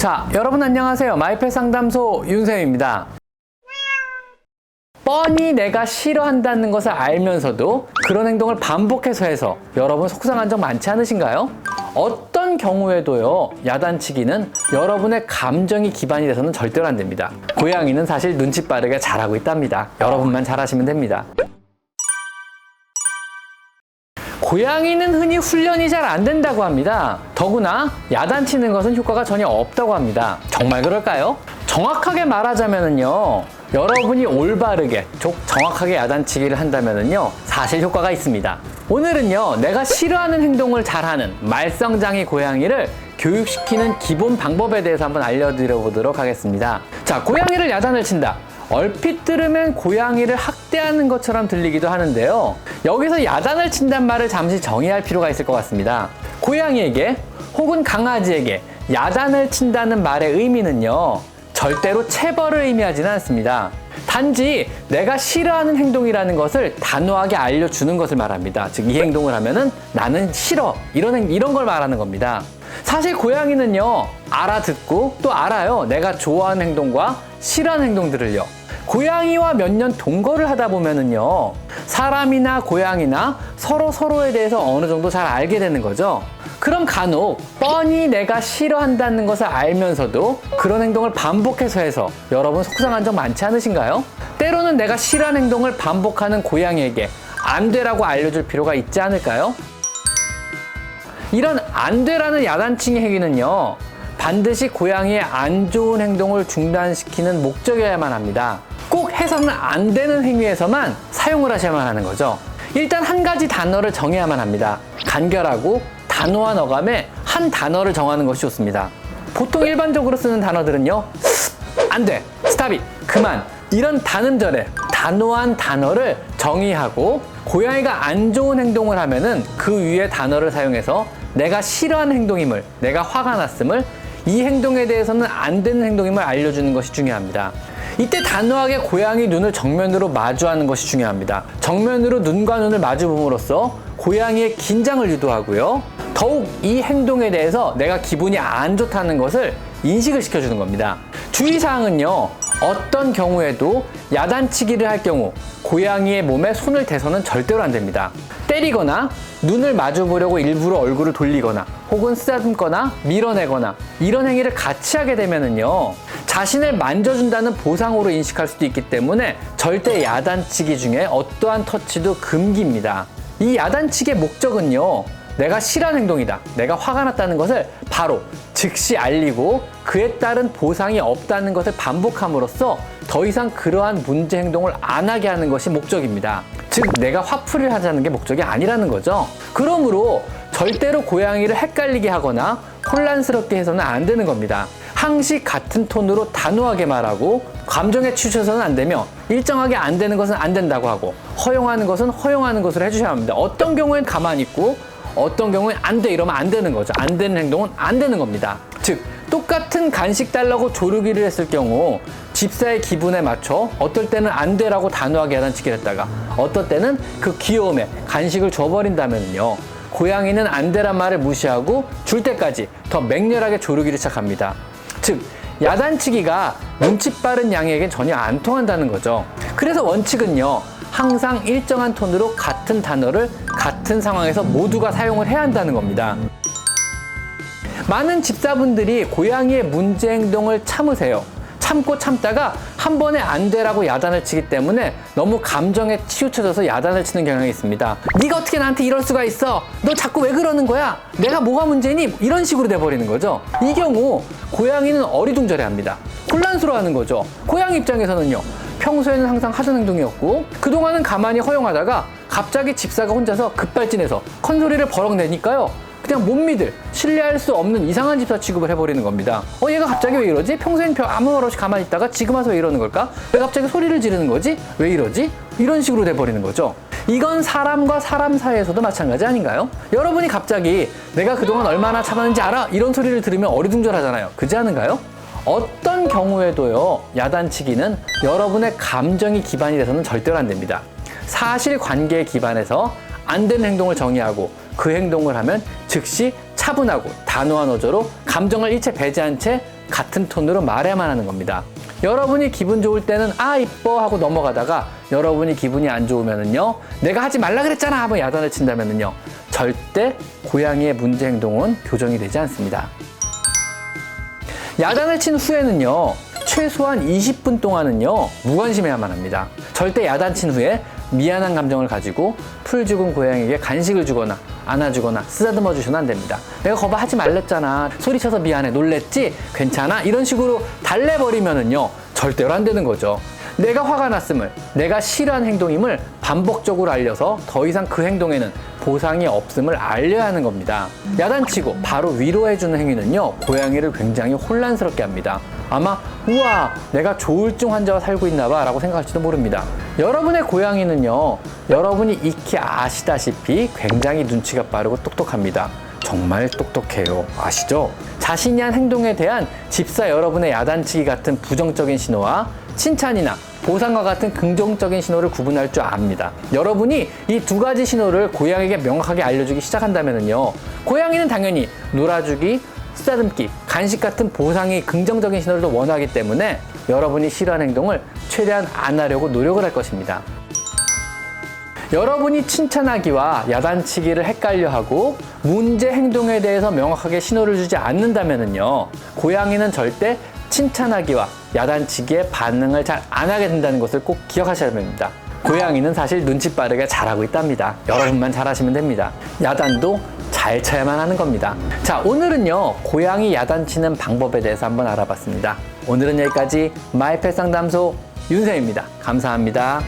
자, 여러분 안녕하세요. 마이펫 상담소 윤쌤입니다. 뻔히 내가 싫어한다는 것을 알면서도 그런 행동을 반복해서 해서 여러분 속상한 적 많지 않으신가요? 어떤 경우에도요, 야단치기는 여러분의 감정이 기반이 돼서는 절대로 안 됩니다. 고양이는 사실 눈치 빠르게 잘하고 있답니다. 여러분만 잘하시면 됩니다. 고양이는 흔히 훈련이 잘 안 된다고 합니다. 더구나 야단치는 것은 효과가 전혀 없다고 합니다. 정말 그럴까요? 정확하게 말하자면요, 여러분이 올바르게 정확하게 야단치기를 한다면요, 사실 효과가 있습니다. 오늘은요, 내가 싫어하는 행동을 잘하는 말썽장이 고양이를 교육시키는 기본 방법에 대해서 한번 알려드려 보도록 하겠습니다. 자, 고양이를 야단을 친다. 얼핏 들으면 고양이를 학대하는 것처럼 들리기도 하는데요. 여기서 야단을 친단 말을 잠시 정의할 필요가 있을 것 같습니다. 고양이에게 혹은 강아지에게 야단을 친다는 말의 의미는요, 절대로 체벌을 의미하지는 않습니다. 단지 내가 싫어하는 행동이라는 것을 단호하게 알려주는 것을 말합니다. 즉, 이 행동을 하면은 나는 싫어, 이런 걸 말하는 겁니다. 사실 고양이는요, 알아듣고 또 알아요. 내가 좋아하는 행동과 싫어하는 행동들을요. 고양이와 몇 년 동거를 하다 보면은요, 사람이나 고양이나 서로에 대해서 어느 정도 잘 알게 되는 거죠. 그럼 간혹 뻔히 내가 싫어한다는 것을 알면서도 그런 행동을 반복해서 해서 여러분 속상한 적 많지 않으신가요? 때로는 내가 싫어하는 행동을 반복하는 고양이에게 안 되라고 알려줄 필요가 있지 않을까요? 이런 안 되라는 야단치기 행위는요, 반드시 고양이의 안 좋은 행동을 중단시키는 목적이어야만 합니다. 꼭 해서는 안 되는 행위에서만 사용을 하셔야만 하는 거죠. 일단 한 가지 단어를 정해야만 합니다. 간결하고 단호한 어감에 한 단어를 정하는 것이 좋습니다. 보통 일반적으로 쓰는 단어들은요, 안 돼, 스탑 잇, 그만, 이런 단음절에 단호한 단어를 정의하고, 고양이가 안 좋은 행동을 하면은 그 위에 단어를 사용해서 내가 싫어하는 행동임을, 내가 화가 났음을, 이 행동에 대해서는 안 되는 행동임을 알려주는 것이 중요합니다. 이때 단호하게 고양이 눈을 정면으로 마주하는 것이 중요합니다. 정면으로 눈과 눈을 마주봄으로써 고양이의 긴장을 유도하고요, 더욱 이 행동에 대해서 내가 기분이 안 좋다는 것을 인식을 시켜주는 겁니다. 주의사항은요, 어떤 경우에도 야단치기를 할 경우 고양이의 몸에 손을 대서는 절대로 안 됩니다. 때리거나 눈을 마주 보려고 일부러 얼굴을 돌리거나 혹은 쓰다듬거나 밀어내거나 이런 행위를 같이 하게 되면은요, 자신을 만져준다는 보상으로 인식할 수도 있기 때문에 절대 야단치기 중에 어떠한 터치도 금기입니다. 이 야단치기의 목적은요, 내가 싫어하는 행동이다, 내가 화가 났다는 것을 바로 즉시 알리고 그에 따른 보상이 없다는 것을 반복함으로써 더 이상 그러한 문제 행동을 안 하게 하는 것이 목적입니다. 즉, 내가 화풀이를 하자는 게 목적이 아니라는 거죠. 그러므로 절대로 고양이를 헷갈리게 하거나 혼란스럽게 해서는 안 되는 겁니다. 항시 같은 톤으로 단호하게 말하고, 감정에 치우쳐서는 안 되며 일정하게 안 되는 것은 안 된다고 하고, 허용하는 것은 허용하는 것으로 해주셔야 합니다. 어떤 경우엔 가만히 있고 어떤 경우엔 안 돼, 이러면 안 되는 거죠. 안 되는 행동은 안 되는 겁니다. 즉, 똑같은 간식 달라고 조르기를 했을 경우 집사의 기분에 맞춰 어떨 때는 안 돼라고 단호하게 야단치기를 했다가 어떨 때는 그 귀여움에 간식을 줘버린다면요, 고양이는 안 되란 말을 무시하고 줄 때까지 더 맹렬하게 조르기를 시작합니다. 즉, 야단치기가 눈치 빠른 양에겐 전혀 안 통한다는 거죠. 그래서 원칙은요, 항상 일정한 톤으로 같은 단어를 같은 상황에서 모두가 사용을 해야 한다는 겁니다. 많은 집사분들이 고양이의 문제 행동을 참으세요. 참고 참다가 한 번에 안 되라고 야단을 치기 때문에 너무 감정에 치우쳐져서 야단을 치는 경향이 있습니다. 네가 어떻게 나한테 이럴 수가 있어? 너 자꾸 왜 그러는 거야? 내가 뭐가 문제니? 이런 식으로 돼버리는 거죠. 이 경우 고양이는 어리둥절해합니다. 혼란스러워하는 거죠. 고양이 입장에서는요, 평소에는 항상 하던 행동이었고 그동안은 가만히 허용하다가 갑자기 집사가 혼자서 급발진해서 큰소리를 버럭 내니까요, 그냥 못 믿을, 신뢰할 수 없는 이상한 집사 취급을 해버리는 겁니다. 얘가 갑자기 왜 이러지? 평소엔 아무 말 없이 가만히 있다가 지금 와서 왜 이러는 걸까? 왜 갑자기 소리를 지르는 거지? 왜 이러지? 이런 식으로 돼버리는 거죠. 이건 사람과 사람 사이에서도 마찬가지 아닌가요? 여러분이 갑자기 내가 그동안 얼마나 참았는지 알아? 이런 소리를 들으면 어리둥절하잖아요. 그지 않은가요? 어떤 경우에도요, 야단치기는 여러분의 감정이 기반이 돼서는 절대로 안 됩니다. 사실관계에 기반해서 안 되는 행동을 정의하고 그 행동을 하면 즉시 차분하고 단호한 어조로 감정을 일체 배제한 채 같은 톤으로 말해야만 하는 겁니다. 여러분이 기분 좋을 때는 아 이뻐 하고 넘어가다가 여러분이 기분이 안 좋으면은요 내가 하지 말라 그랬잖아 하고 야단을 친다면은요 절대 고양이의 문제 행동은 교정이 되지 않습니다. 야단을 친 후에는요 최소한 20분 동안은요 무관심해야만 합니다. 절대 야단친 후에 미안한 감정을 가지고 풀 죽은 고양이에게 간식을 주거나 안아주거나 쓰다듬어 주셔는 안 됩니다. 내가 거봐 하지 말랬잖아, 소리쳐서 미안해, 놀랬지, 괜찮아, 이런 식으로 달래버리면은요 절대로 안 되는 거죠. 내가 화가 났음을, 내가 싫어하는 행동임을 반복적으로 알려서 더 이상 그 행동에는 보상이 없음을 알려야 하는 겁니다. 야단치고 바로 위로해주는 행위는요 고양이를 굉장히 혼란스럽게 합니다. 아마 우와 내가 조울증 환자와 살고 있나봐 라고 생각할지도 모릅니다. 여러분의 고양이는요 여러분이 익히 아시다시피 굉장히 눈치가 빠르고 똑똑합니다. 정말 똑똑해요. 아시죠? 자신이 한 행동에 대한 집사 여러분의 야단치기 같은 부정적인 신호와 칭찬이나 보상과 같은 긍정적인 신호를 구분할 줄 압니다. 여러분이 이 두 가지 신호를 고양이에게 명확하게 알려주기 시작한다면요 고양이는 당연히 놀아주기, 쓰다듬기, 간식 같은 보상이 긍정적인 신호를 원하기 때문에 여러분이 싫어하는 행동을 최대한 안 하려고 노력을 할 것입니다. 여러분이 칭찬하기와 야단치기를 헷갈려하고 문제 행동에 대해서 명확하게 신호를 주지 않는다면요 고양이는 절대 칭찬하기와 야단치기에 반응을 잘 안 하게 된다는 것을 꼭 기억하셔야 됩니다. 고양이는 사실 눈치 빠르게 잘하고 있답니다. 여러분만 잘하시면 됩니다. 야단도 잘 쳐야만 하는 겁니다. 자, 오늘은요 고양이 야단치는 방법에 대해서 한번 알아봤습니다. 오늘은 여기까지 마이펫 상담소 윤쌤입니다. 감사합니다.